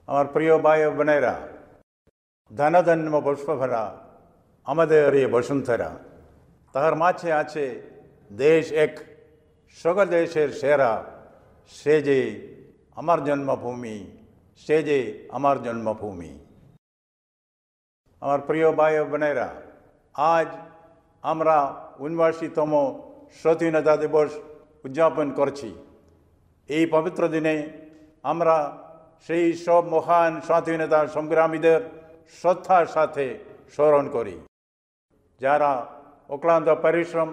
আমার প্রিয় ভাই ও বোনেরা, ধনধন্য পুষ্পভরা আমাদের এই বসুন্ধরা, তাহার মাঝে আছে দেশ এক, সকল দেশের সেরা, সে যে আমার জন্মভূমি, সে যে আমার জন্মভূমি। আমার প্রিয় ভাই ও বোনেরা, আজ আমরা ৭৯তম স্বাধীনতা দিবস উদযাপন করছি। এই পবিত্র দিনে আমরা সেই সব মহান স্বাধীনতা সংগ্রামীদের শ্রদ্ধার সাথে স্মরণ করি, যারা অক্লান্ত পরিশ্রম,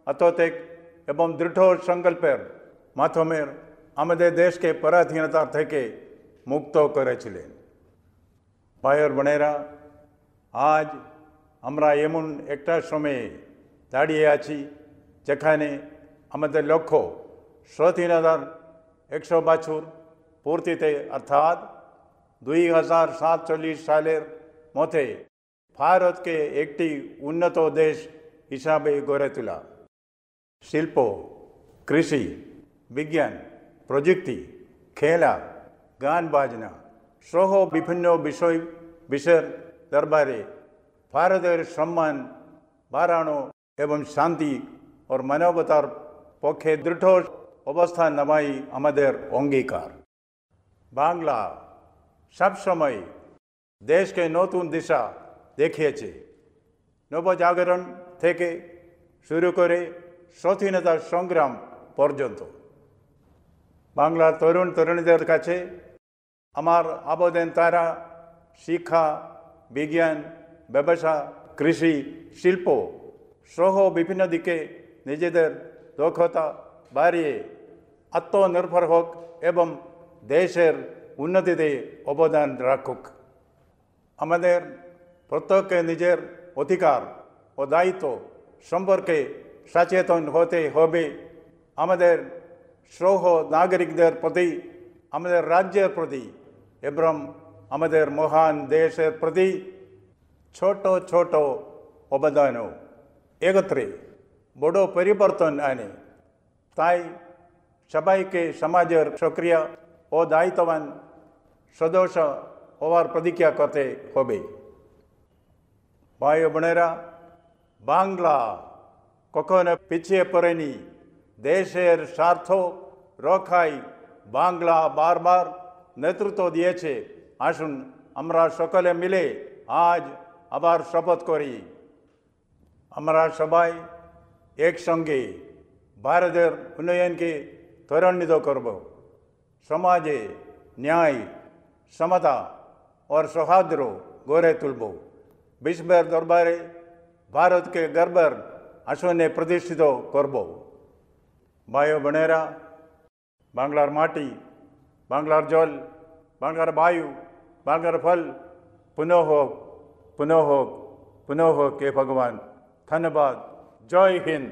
আত্মত্যাগ এবং দৃঢ় সংকল্পের মাধ্যমে আমাদের দেশকে পরাধীনতা থেকে মুক্ত করেছিলেন। ভাই ও বোনেরা, আজ আমরা এমন একটা সময়ে দাঁড়িয়ে আছি যেখানে আমাদের লক্ষ্য স্বাধীনতার ১০০ বছর পূর্তিতে, অর্থাৎ ২০৪৭ সালের মধ্যে ভারতকে একটি উন্নত দেশ হিসাবে গড়ে তোলা। শিল্প, কৃষি, বিজ্ঞান, প্রযুক্তি, খেলা, গান বাজনা সহ বিভিন্ন বিষয়ের দরবারে ভারতের সম্মান বাড়ানো এবং শান্তি ও মানবতার পক্ষে দৃঢ় অবস্থান নেওয়াই আমাদের অঙ্গীকার। বাংলা সবসময় দেশকে নতুন দিশা দেখিয়েছে। নবজাগরণ থেকে শুরু করে স্বাধীনতা সংগ্রাম পর্যন্ত। বাংলার তরুণ তরুণীদের কাছে আমার আবেদন, তারা শিক্ষা, বিজ্ঞান, ব্যবসা, কৃষি, শিল্প সহ বিভিন্ন দিকে নিজেদের দক্ষতা বাড়িয়ে আত্মনির্ভর হোক এবং দেশের উন্নতিতে অবদান রাখুক। আমাদের প্রত্যেককে নিজের অধিকার ও দায়িত্ব সম্পর্কে সচেতন হতে হবে। আমাদের সহ নাগরিকদের প্রতি, আমাদের রাজ্যের প্রতি এবং আমাদের মহান দেশের প্রতি ছোট ছোট অবদানও একত্রে বড় পরিবর্তন আনে। তাই সবাইকে সমাজের সক্রিয় ও দায়িত্ববান সদস্য হওয়ার প্রতিজ্ঞা করতে হবে। ভাই ও বোনেরা, বাংলা কখনো পিছিয়ে পড়েনি। দেশের স্বার্থ রক্ষায় বাংলা বারবার নেতৃত্ব দিয়েছে। আসুন আমরা সকলে মিলে আজ আবার শপথ করি, আমরা সবাই একসঙ্গে ভারতের উন্নয়নকে ত্বরান্বিত করব, সমাজে ন্যায়, সমতা ও সৌহার্দ্য গড়ে তুলব, বিশ্বের দরবারে ভারতকে গর্বের আসনে প্রতিষ্ঠিত করব। ভাই ও বোনেরা, বাংলার মাটি, বাংলার জল, বাংলার বায়ু, বাংলার ফল পুনঃ হোক, পুনঃ হোক, পুনঃ হোক। কে ভগবান। ধন্যবাদ। জয় হিন্দ।